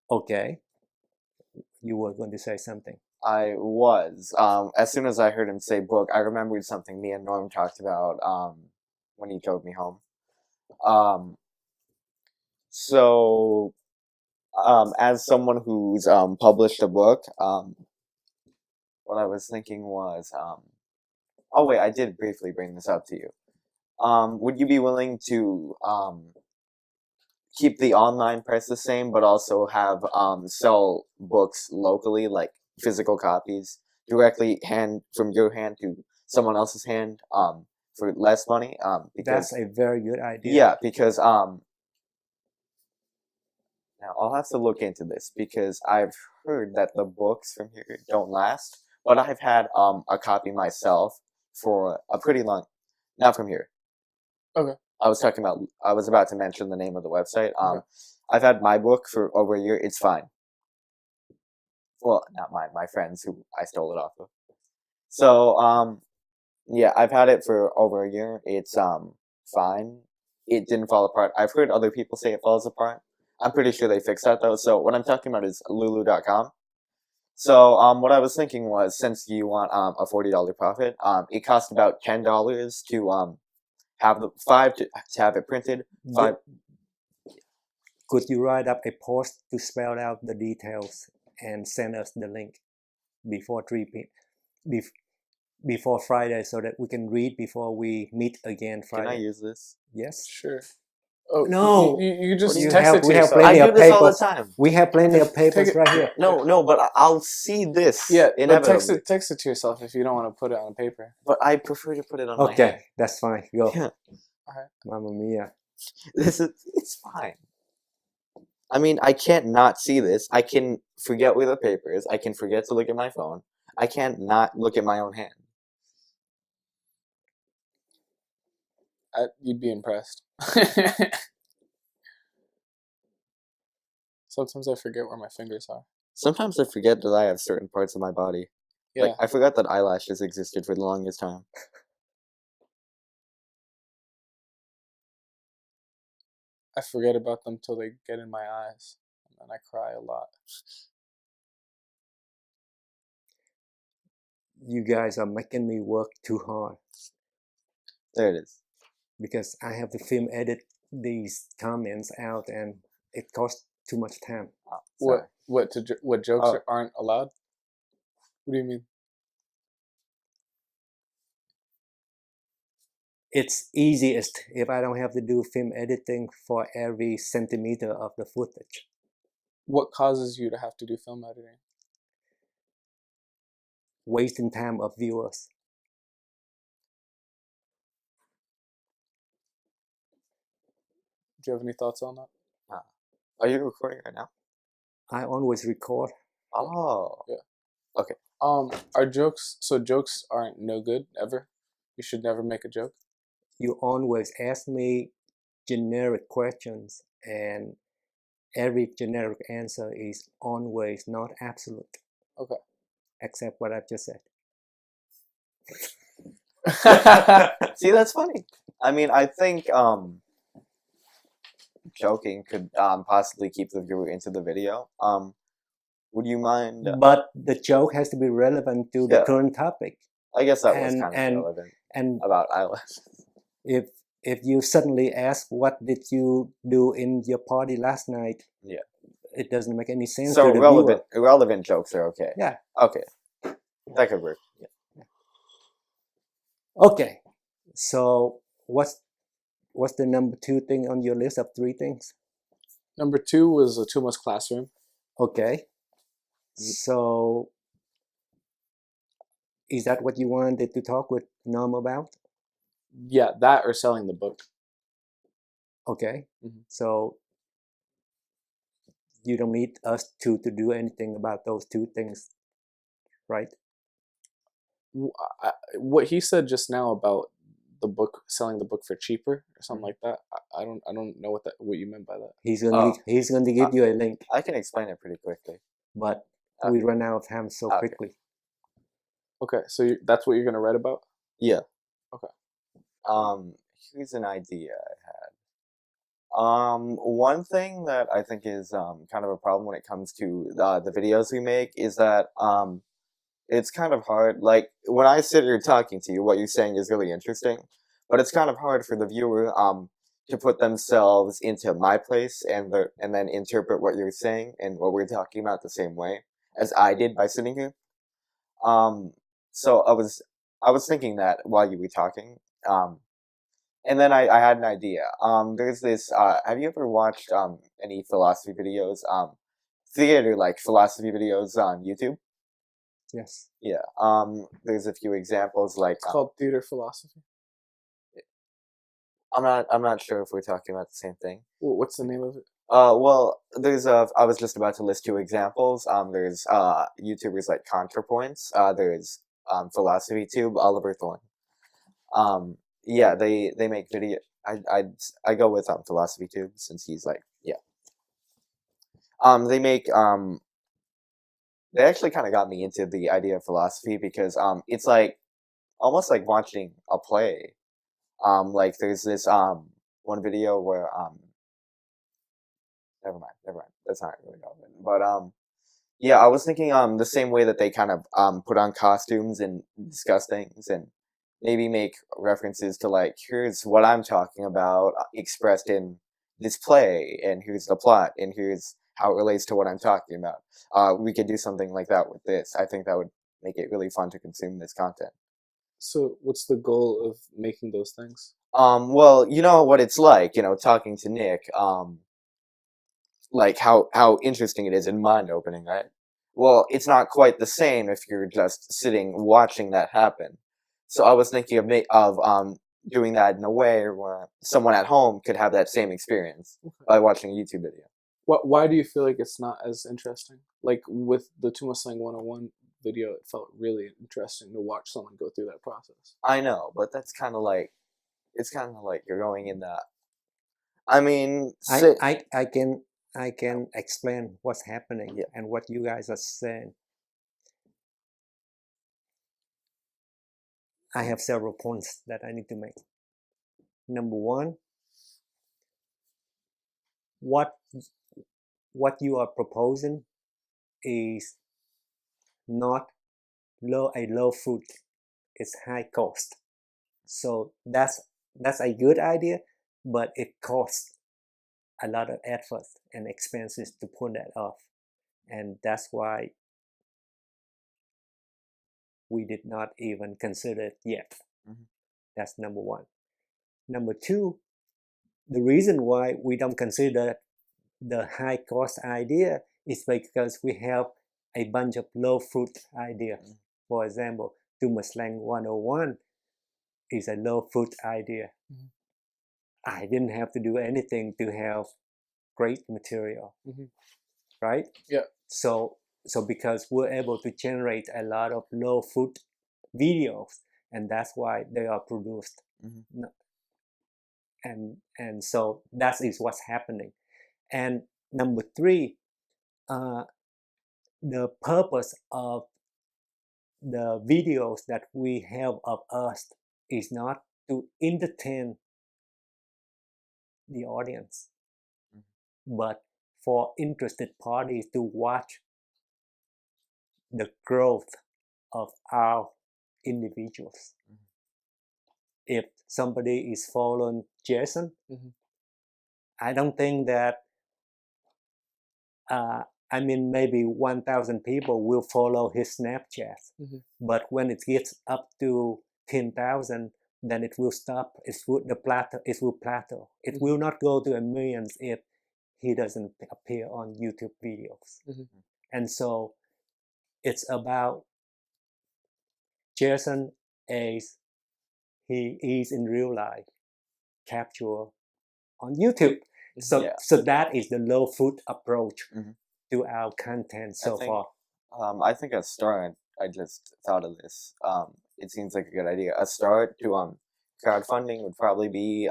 Okay, you were going to say something. I was. As soon as I heard him say book, I remembered something me and Norm talked about when he drove me home. So, as someone who's published a book, what I was thinking was, oh wait, I did briefly bring this up to you. Would you be willing to keep the online price the same, but also have sell books locally, like physical copies, directly from your hand to someone else's hand, for less money? Because That's a very good idea. yeah, because now I'll have to look into this because I've heard that the books from here don't last, but I've had a copy myself for a pretty long, not from here. Okay. I was about to mention the name of the website. Okay. I've had my book for over a year. It's fine. Well, not mine, my friends who I stole it off of. So, yeah, I've had it for over a year. It's, fine. It didn't fall apart. I've heard other people say it falls apart. I'm pretty sure they fixed that though. So what I'm talking about is lulu.com. So, what I was thinking was, since you want, a $40 profit, it costs about $10 to, have the to have it printed. Could you write up a post to spell out the details and send us the link before 3 p.m. Before Friday, so that we can read before we meet again Friday? Can I use this? Yes. Sure. Oh no! You just You text have, it to we have yourself. plenty I of do this all the papers. time. We have plenty of papers right here. No, but I'll see this. Yeah, but inevitably. text it to yourself if you don't want to put it on paper. But I prefer to put it on my hand. Okay, that's fine. Go. Yeah. Alright. Mamma mia. It's fine. I mean, I can't not see this. I can forget where the paper is. I can forget to look at my phone. I can't not look at my own hand. You'd be impressed. Sometimes I forget where my fingers are. Sometimes I forget that I have certain parts of my body. Yeah. Like, I forgot that eyelashes existed for the longest time. I forget about them till they get in my eyes, and then I cry a lot. You guys are making me work too hard. There it is. Because I have to film edit these comments out, and it costs too much time. Oh, What jokes aren't allowed? What do you mean? It's easiest if I don't have to do film editing for every centimeter of the footage. What causes you to have to do film editing? Wasting time of viewers. Do you have any thoughts on that? Are you recording right now? I always record. Oh. Yeah. Okay. Are jokes aren't no good ever? You should never make a joke? You always ask me generic questions, and every generic answer is always not absolute. Okay. Except what I've just said. See, that's funny. I mean, I think joking could possibly keep the viewer into the video. Would you mind? But the joke has to be relevant to the current topic. I guess that was kind of relevant. And about eyelashes. If you suddenly ask, what did you do in your party last night? Yeah. It doesn't make any sense. So to the irrelevant jokes are okay. Yeah. Okay. That could work. Yeah. Okay. So what's the number 2 thing on your list of 3 things? Number 2 was a 2 months classroom. Okay. So is that what you wanted to talk with Norm about? Yeah, that or selling the book. Okay. So you don't need us to do anything about those 2 things, right? What he said just now about the book, selling the book for cheaper or something like that, I don't know what you meant by that. He's going to give you a link. I can explain it pretty quickly. But we run out of time so quickly. Okay, so that's what you're going to write about? Yeah. Okay. here's an idea I had. One thing that I think is kind of a problem when it comes to the videos we make is that it's kind of hard. Like when I sit here talking to you, what you're saying is really interesting, but it's kind of hard for the viewer to put themselves into my place and then interpret what you're saying and what we're talking about the same way as I did by sitting here. Um, so I was thinking that while you were talking. And then I had an idea. There's this. Have you ever watched any philosophy videos? Theater like philosophy videos on YouTube. Yes. Yeah. There's a few examples like It's called theater philosophy. I'm not sure if we're talking about the same thing. What's the name of it? Well, there's I was just about to list two examples. There's YouTubers like ContraPoints. There's Philosophy Tube, Oliver Thorne. Yeah, they make video. I go with Philosophy Tube since he's like yeah. They make they actually kind of got me into the idea of philosophy because it's like almost like watching a play. Like there's this one video where never mind. That's not really relevant. But yeah, I was thinking the same way that they kind of put on costumes and discuss things and maybe make references to like here's what I'm talking about expressed in this play and here's the plot and here's how it relates to what I'm talking about. We could do something like that with this. I think that would make it really fun to consume this content. So, what's the goal of making those things? Well, you know what it's like, talking to Nick, like how interesting it is and mind opening, right? Well, it's not quite the same if you're just sitting watching that happen. So I was thinking of doing that in a way where someone at home could have that same experience by watching a YouTube video. Why do you feel like it's not as interesting? Like with the Tuma Slang 101 video, it felt really interesting to watch someone go through that process. I know, but that's kind of like you're going in that. I mean, I can explain what's happening Yeah. and what you guys are saying. I have several points that I need to make. Number one, what you are proposing is not low fruit, it's high cost. So that's a good idea, but it costs a lot of effort and expenses to pull that off. And that's why we did not even consider it yet. Mm-hmm. That's number one. Number two, the reason why we don't consider the high cost idea is because we have a bunch of low fruit ideas. Mm-hmm. For example, Tuma Slang 101 is a low fruit idea. Mm-hmm. I didn't have to do anything to have great material, mm-hmm. right? Yeah. So because we're able to generate a lot of low fruit videos, and that's why they are produced. Mm-hmm. And so that is what's happening. And number three, the purpose of the videos that we have of us is not to entertain the audience, mm-hmm. but for interested parties to watch the growth of our individuals. Mm-hmm. If somebody is following Jason, mm-hmm. I don't think that maybe 1,000 people will follow his Snapchat. Mm-hmm. But when it gets up to 10,000, then it will stop. It will plateau. It mm-hmm. will not go to a million if he doesn't appear on YouTube videos. Mm-hmm. And so it's about Jason as he is in real life, capture on YouTube. So that is the low fruit approach mm-hmm. to our content so far. I think a start, I just thought of this. It seems like a good idea. A start to crowdfunding would probably be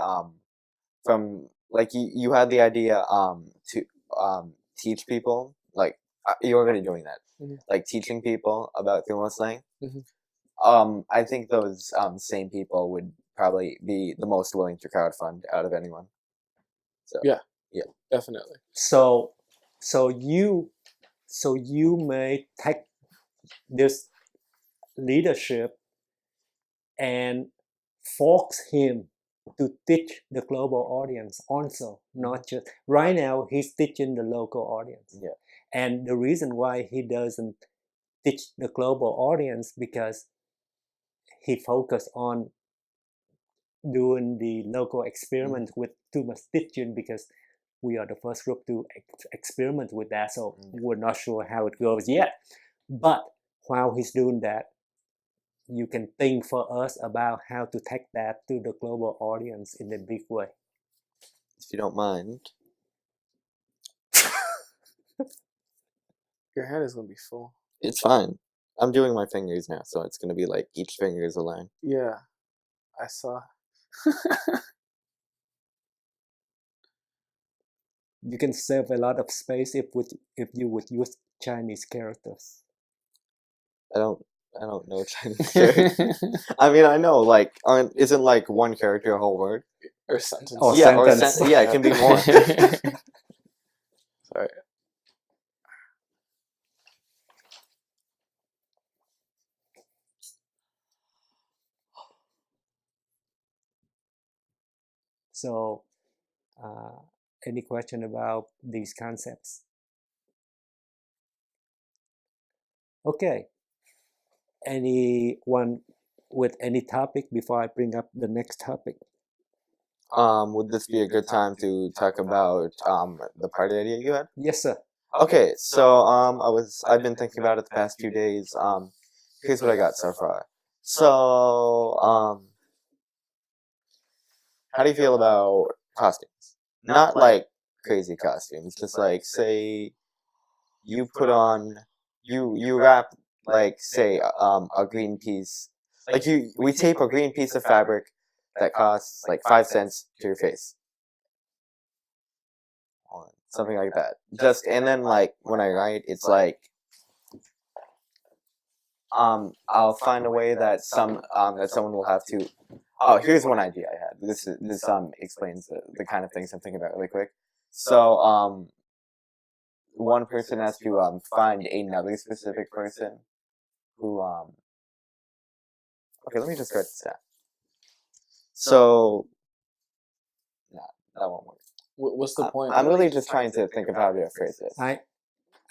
from like you had the idea to teach people, like you're already doing that, mm-hmm. like teaching people about Tuma Slang. Mm-hmm. I think those same people would probably be the most willing to crowdfund out of anyone. So Yeah. yeah, Definitely. So you may take this leadership and force him to teach the global audience also, not just right now he's teaching the local audience. Yeah. And the reason why he doesn't teach the global audience because he focused on doing the local experiment with too much teaching because we are the first group to experiment with that, so we're not sure how it goes yet. But while he's doing that, you can think for us about how to take that to the global audience in a big way. if you don't mind. Your head is gonna be full. It's fine. I'm doing my fingers now, so it's gonna be like each finger is a line. Yeah, I saw. You can save a lot of space if you would use Chinese characters. I don't know Chinese characters. I mean, I know, like, isn't like one character a whole word? Or sentence. Or yeah, sentence. yeah, it can be more. Sorry. So, any question about these concepts? Okay. Anyone with any topic before I bring up the next topic? Would this be a good time to talk about the party idea you had? Yes, sir. Okay, so I've been thinking about it the past few days. Here's what I got so far. So how do you feel about costumes? Not like crazy costumes, just like say you put on you wrap like say a green piece, like we tape a green piece of fabric that costs like 5 cents to your face. Something like that. Just and then like when I write, it's like I'll find a way that someone will have to. Oh, here's one idea I had. This explains the kind of things I'm thinking about really quick. So one person has to find another specific person who okay, let me just write this down. So nah, that won't work. What's the point? I'm really just trying to think of how to phrase this.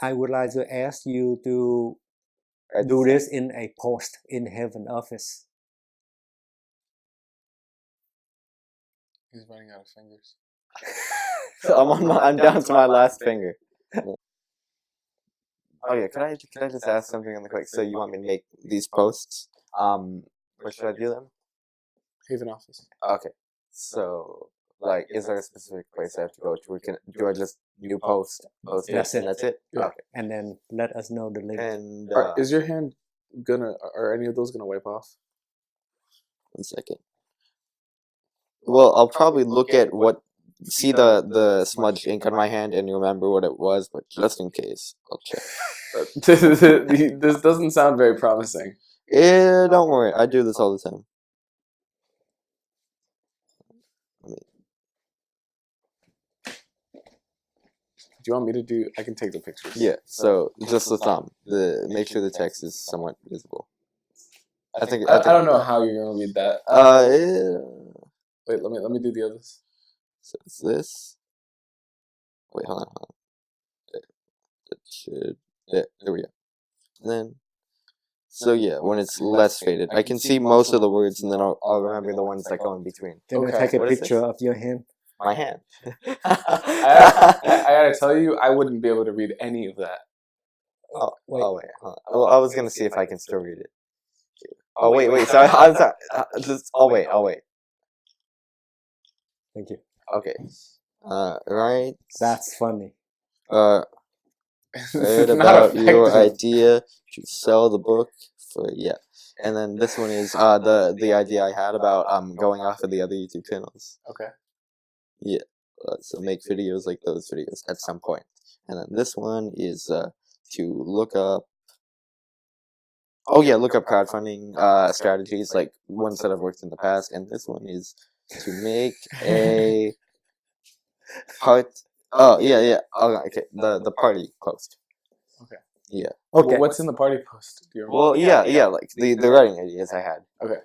I would like to ask you to do this in a post in Heaven office. He's running out of fingers. So I'm down to my last finger. Oh yeah, could I just ask something really quick? So you want me to make these posts? Where should I do them? Haven office. Okay. So like, is there a specific place I have to go to? Do I just new post That's it, it. and that's it? Yeah. Okay. And then let us know the link. And Is your hand are any of those gonna wipe off? 1 second. Well, I'll probably look at see the smudged ink on my hand and remember what it was, but just in case, I'll check. This doesn't sound very promising. Yeah, don't worry. I do this all the time. Do you want me to do? I can take the pictures. Yeah. So just the thumb. Make sure the text is somewhat visible. I don't know how you're gonna read that. Wait, let me do the others. So it's this. Wait, hold on. It should. There we go. And then. So yeah, when it's less faded, I can see most of the words, and then I'll remember the ones that go in between. Can Okay. I take a What is picture of your hand? My hand. I gotta tell you, I wouldn't be able to read any of that. Oh Wait. wait. Hold on. Well, I was gonna see if I can still read it. Oh wait. Sorry. I'm sorry. I'll wait. Thank you. Okay. Right. That's funny. Read It's not about your effective. idea to sell the book for and then this one is the idea I had about going off of the other YouTube channels. Okay. Yeah. So make videos like those videos at some point. And then this one is to look up Oh yeah, look up crowdfunding strategies, like ones that have worked in the past, and this one is to make a part. Oh yeah. Oh, okay, the party post. Okay. Yeah. Okay. What's in the party post? Do you remember? Well, yeah, like the writing ideas I had. Okay.